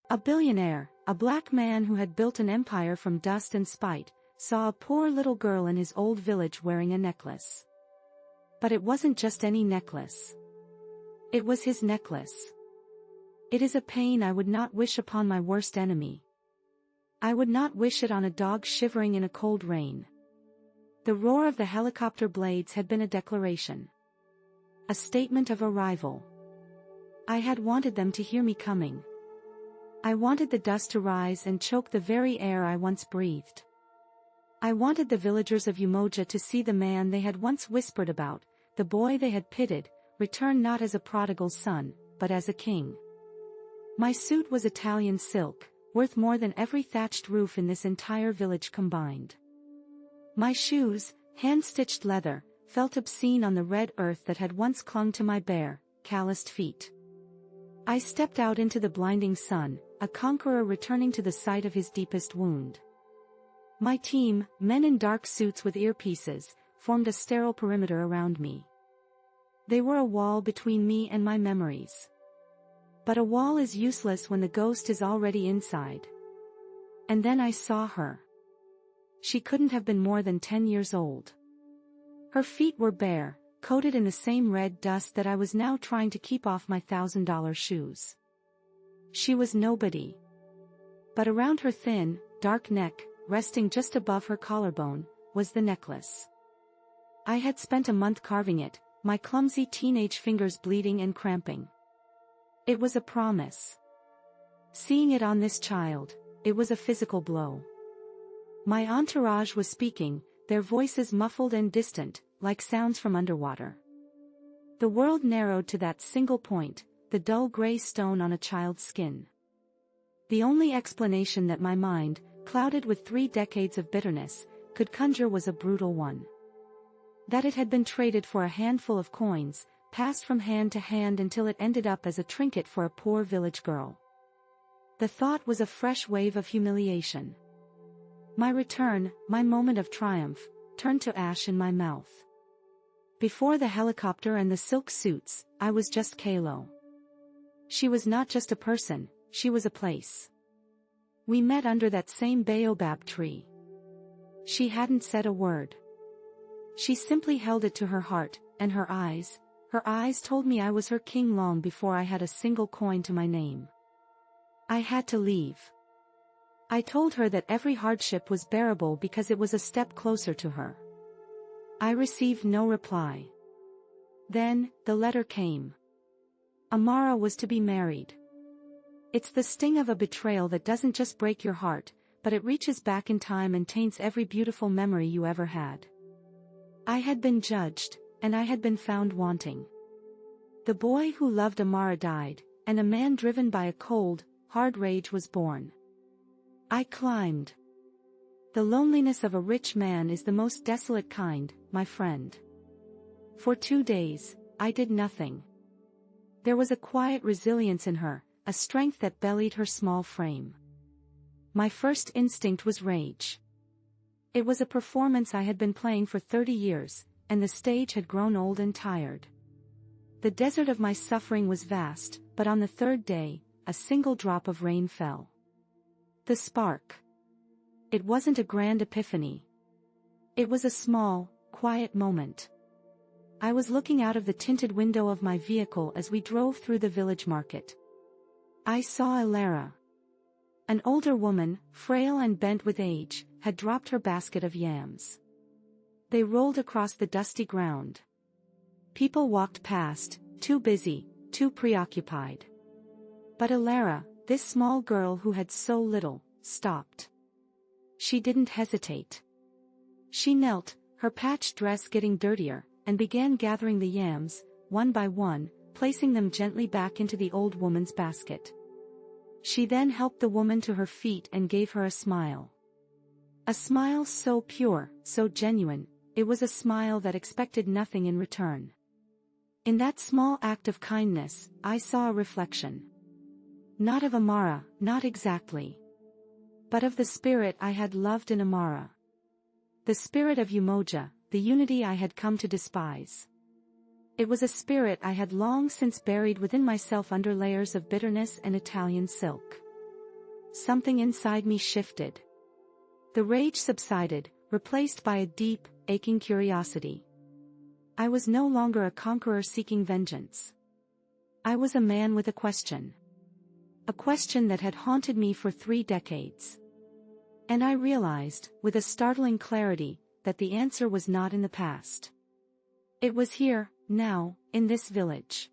A billionaire, a black man who had built an empire from dust and spite, saw a poor little girl in his old village wearing a necklace. But it wasn't just any necklace. It was his necklace. It is a pain I would not wish upon my worst enemy. I would not wish it on a dog shivering in a cold rain. The roar of the helicopter blades had been a declaration. A statement of arrival. I had wanted them to hear me coming. I wanted the dust to rise and choke the very air I once breathed. I wanted the villagers of Umoja to see the man they had once whispered about, the boy they had pitied, return not as a prodigal son, but as a king. My suit was Italian silk, worth more than every thatched roof in this entire village combined. My shoes, hand-stitched leather, felt obscene on the red earth that had once clung to my bare, calloused feet. I stepped out into the blinding sun, a conqueror returning to the site of his deepest wound. My team, men in dark suits with earpieces, formed a sterile perimeter around me. They were a wall between me and my memories. But a wall is useless when the ghost is already inside. And then I saw her. She couldn't have been more than 10 years old. Her feet were bare, coated in the same red dust that I was now trying to keep off my $1,000 shoes. She was nobody. But around her thin, dark neck, resting just above her collarbone, was the necklace. I had spent a month carving it, my clumsy teenage fingers bleeding and cramping. It was a promise. Seeing it on this child, it was a physical blow. My entourage was speaking, their voices muffled and distant, like sounds from underwater. The world narrowed to that single point, the dull gray stone on a child's skin. The only explanation that my mind, clouded with 3 decades of bitterness, could conjure was a brutal one. That it had been traded for a handful of coins, passed from hand to hand until it ended up as a trinket for a poor village girl. The thought was a fresh wave of humiliation. My return, my moment of triumph, turned to ash in my mouth. Before the helicopter and the silk suits, I was just Kalo. She was not just a person, she was a place. We met under that same baobab tree. She hadn't said a word. She simply held it to her heart, and her eyes told me I was her king long before I had a single coin to my name. I had to leave. I told her that every hardship was bearable because it was a step closer to her. I received no reply. Then, the letter came. Amara was to be married. It's the sting of a betrayal that doesn't just break your heart, but it reaches back in time and taints every beautiful memory you ever had. I had been judged, and I had been found wanting. The boy who loved Amara died, and a man driven by a cold, hard rage was born. I climbed. The loneliness of a rich man is the most desolate kind, my friend. For 2 days, I did nothing. There was a quiet resilience in her, a strength that bellied her small frame. My first instinct was rage. It was a performance I had been playing for 30 years, and the stage had grown old and tired. The desert of my suffering was vast, but on the 3rd day, a single drop of rain fell. The spark. It wasn't a grand epiphany. It was a small, quiet moment. I was looking out of the tinted window of my vehicle as we drove through the village market. I saw Alara. An older woman, frail and bent with age, had dropped her basket of yams. They rolled across the dusty ground. People walked past, too busy, too preoccupied. But Alara, this small girl who had so little, stopped. She didn't hesitate. She knelt, her patched dress getting dirtier, and began gathering the yams, one by one, placing them gently back into the old woman's basket. She then helped the woman to her feet and gave her a smile. A smile so pure, so genuine, it was a smile that expected nothing in return. In that small act of kindness, I saw a reflection. Not of Amara, not exactly. But of the spirit I had loved in Amara. The spirit of Umoja, the unity I had come to despise. It was a spirit I had long since buried within myself under layers of bitterness and Italian silk. something inside me shifted. The rage subsided, replaced by a deep, aching curiosity. I was no longer a conqueror seeking vengeance. I was a man with a question. A question that had haunted me for 3 decades. And I realized, with a startling clarity, that the answer was not in the past. It was here, now, in this village.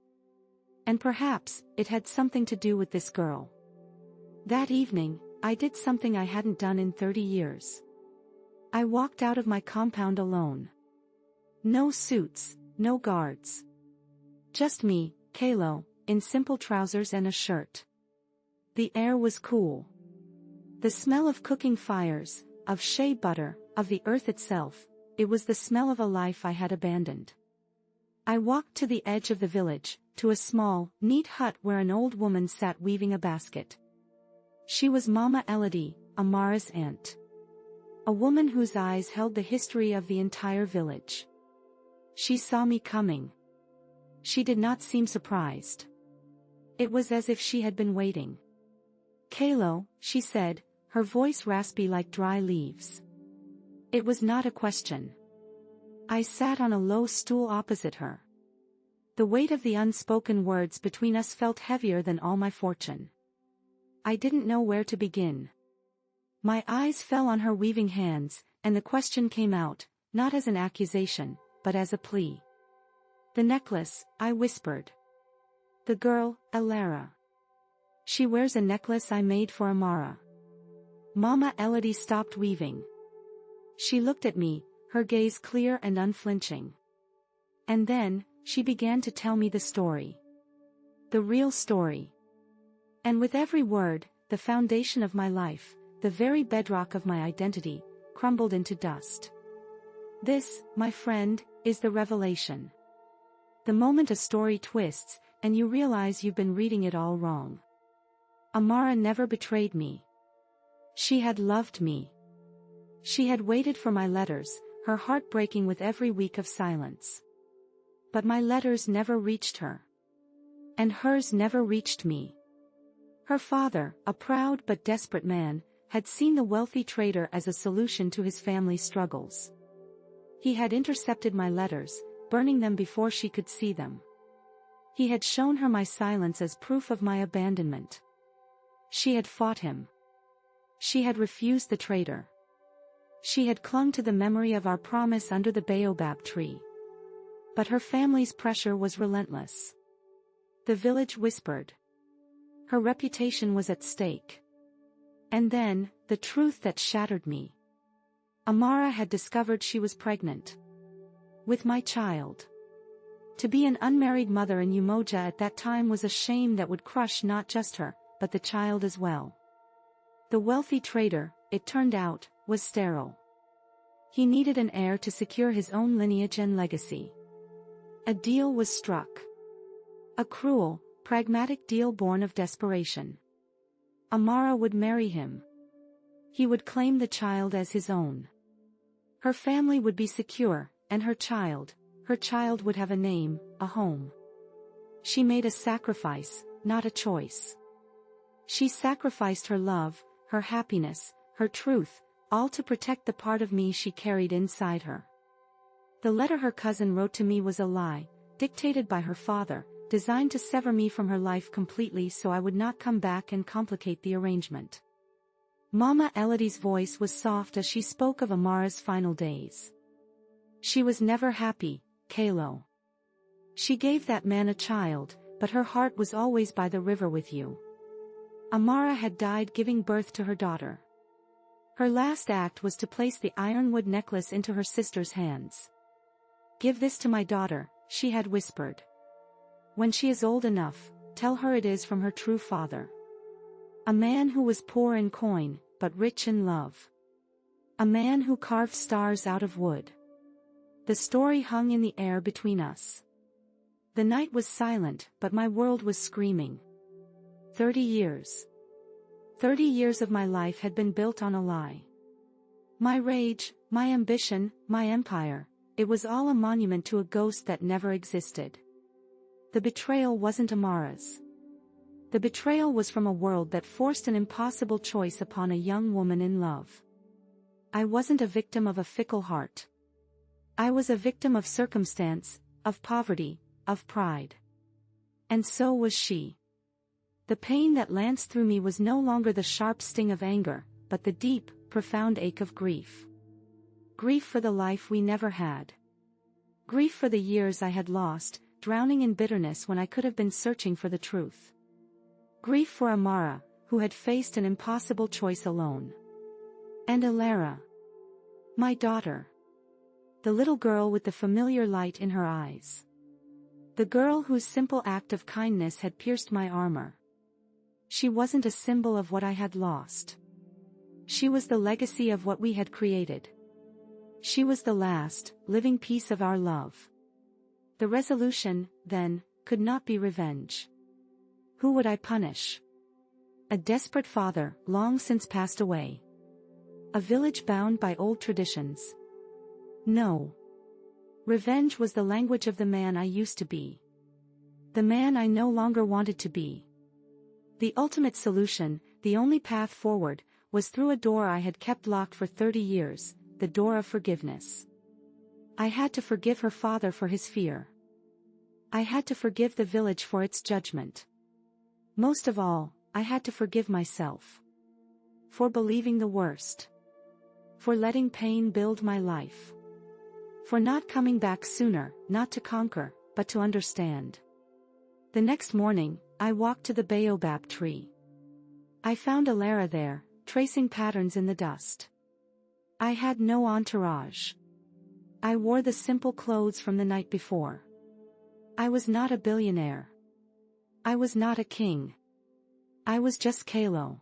And perhaps, it had something to do with this girl. That evening, I did something I hadn't done in 30 years. I walked out of my compound alone. No suits, no guards. Just me, Kalo, in simple trousers and a shirt. The air was cool. The smell of cooking fires, of shea butter, of the earth itself, it was the smell of a life I had abandoned. I walked to the edge of the village, to a small, neat hut where an old woman sat weaving a basket. She was Mama Elodie, Amara's aunt. A woman whose eyes held the history of the entire village. She saw me coming. She did not seem surprised. It was as if she had been waiting. "Kalo," she said, her voice raspy like dry leaves. It was not a question. I sat on a low stool opposite her. The weight of the unspoken words between us felt heavier than all my fortune. I didn't know where to begin. My eyes fell on her weaving hands, and the question came out, not as an accusation, but as a plea. "The necklace," I whispered. "The girl, Alara. She wears a necklace I made for Amara." Mama Elodie stopped weaving. She looked at me, her gaze clear and unflinching. And then, she began to tell me the story. The real story. And with every word, the foundation of my life, the very bedrock of my identity, crumbled into dust. This, my friend, is the revelation. The moment a story twists, and you realize you've been reading it all wrong. Amara never betrayed me. She had loved me. She had waited for my letters, her heart breaking with every week of silence. But my letters never reached her. And hers never reached me. Her father, a proud but desperate man, had seen the wealthy trader as a solution to his family's struggles. He had intercepted my letters, burning them before she could see them. He had shown her my silence as proof of my abandonment. She had fought him. She had refused the traitor. She had clung to the memory of our promise under the baobab tree. But her family's pressure was relentless. The village whispered. Her reputation was at stake. And then, the truth that shattered me. Amara had discovered she was pregnant. With my child. To be an unmarried mother in Umoja at that time was a shame that would crush not just her, but the child as well. The wealthy trader, it turned out, was sterile. He needed an heir to secure his own lineage and legacy. A deal was struck. A cruel, pragmatic deal born of desperation. Amara would marry him. He would claim the child as his own. Her family would be secure, and her child would have a name, a home. She made a sacrifice, not a choice. She sacrificed her love, her happiness, her truth, all to protect the part of me she carried inside her. The letter her cousin wrote to me was a lie, dictated by her father, designed to sever me from her life completely so I would not come back and complicate the arrangement. Mama Elodie's voice was soft as she spoke of Amara's final days. She was never happy, Kalo. She gave that man a child, but her heart was always by the river with you. Amara had died giving birth to her daughter. Her last act was to place the ironwood necklace into her sister's hands. "Give this to my daughter," she had whispered. "When she is old enough, tell her it is from her true father. A man who was poor in coin, but rich in love. A man who carved stars out of wood." The story hung in the air between us. The night was silent, but my world was screaming. 30 years. 30 years of my life had been built on a lie. My rage, my ambition, my empire, it was all a monument to a ghost that never existed. The betrayal wasn't Amara's. The betrayal was from a world that forced an impossible choice upon a young woman in love. I wasn't a victim of a fickle heart. I was a victim of circumstance, of poverty, of pride. And so was she. The pain that lanced through me was no longer the sharp sting of anger, but the deep, profound ache of grief. Grief for the life we never had. Grief for the years I had lost, drowning in bitterness when I could have been searching for the truth. Grief for Amara, who had faced an impossible choice alone. And Alara. My daughter. The little girl with the familiar light in her eyes. The girl whose simple act of kindness had pierced my armor. She wasn't a symbol of what I had lost. She was the legacy of what we had created. She was the last, living piece of our love. The resolution, then, could not be revenge. Who would I punish? A desperate father, long since passed away. A village bound by old traditions. No. Revenge was the language of the man I used to be. The man I no longer wanted to be. The ultimate solution, the only path forward, was through a door I had kept locked for 30 years, the door of forgiveness. I had to forgive her father for his fear. I had to forgive the village for its judgment. Most of all, I had to forgive myself. For believing the worst. For letting pain build my life. For not coming back sooner, not to conquer, but to understand. The next morning, I walked to the baobab tree. I found Alara there, tracing patterns in the dust. I had no entourage. I wore the simple clothes from the night before. I was not a billionaire. I was not a king. I was just Kalo.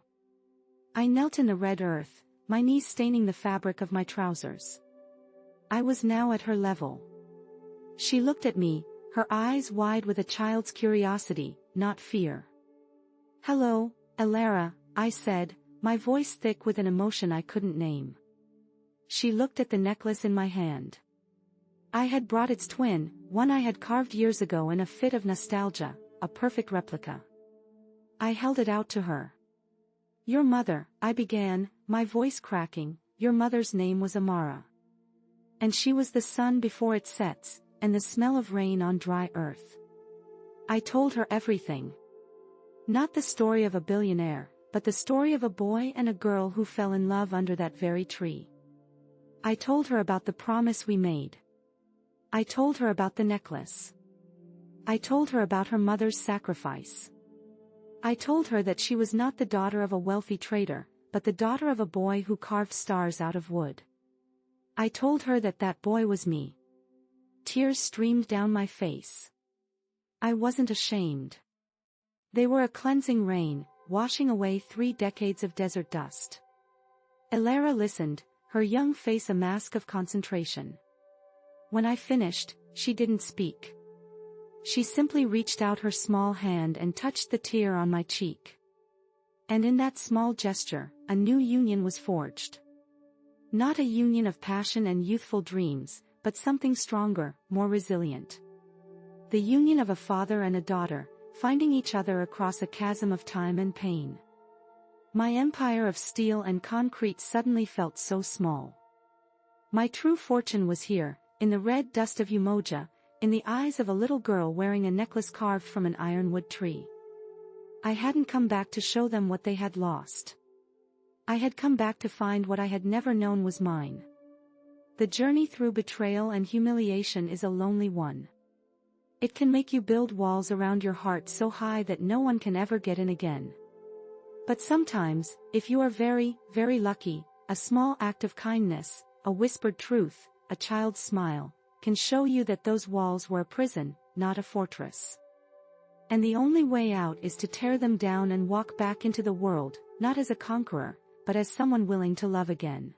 I knelt in the red earth, my knees staining the fabric of my trousers. I was now at her level. She looked at me, her eyes wide with a child's curiosity, not fear. "Hello, Alara," I said, my voice thick with an emotion I couldn't name. She looked at the necklace in my hand. I had brought its twin, one I had carved years ago in a fit of nostalgia, a perfect replica. I held it out to her. "Your mother," I began, my voice cracking, "your mother's name was Amara. And she was the sun before it sets, and the smell of rain on dry earth." I told her everything. Not the story of a billionaire, but the story of a boy and a girl who fell in love under that very tree. I told her about the promise we made. I told her about the necklace. I told her about her mother's sacrifice. I told her that she was not the daughter of a wealthy trader, but the daughter of a boy who carved stars out of wood. I told her that that boy was me. Tears streamed down my face. I wasn't ashamed. They were a cleansing rain, washing away 3 decades of desert dust. Alara listened, her young face a mask of concentration. When I finished, she didn't speak. She simply reached out her small hand and touched the tear on my cheek. And in that small gesture, a new union was forged. Not a union of passion and youthful dreams, but something stronger, more resilient. The union of a father and a daughter, finding each other across a chasm of time and pain. My empire of steel and concrete suddenly felt so small. My true fortune was here, in the red dust of Umoja, in the eyes of a little girl wearing a necklace carved from an ironwood tree. I hadn't come back to show them what they had lost. I had come back to find what I had never known was mine. The journey through betrayal and humiliation is a lonely one. It can make you build walls around your heart so high that no one can ever get in again. But sometimes, if you are very, very lucky, a small act of kindness, a whispered truth, a child's smile, can show you that those walls were a prison, not a fortress. And the only way out is to tear them down and walk back into the world, not as a conqueror, but as someone willing to love again.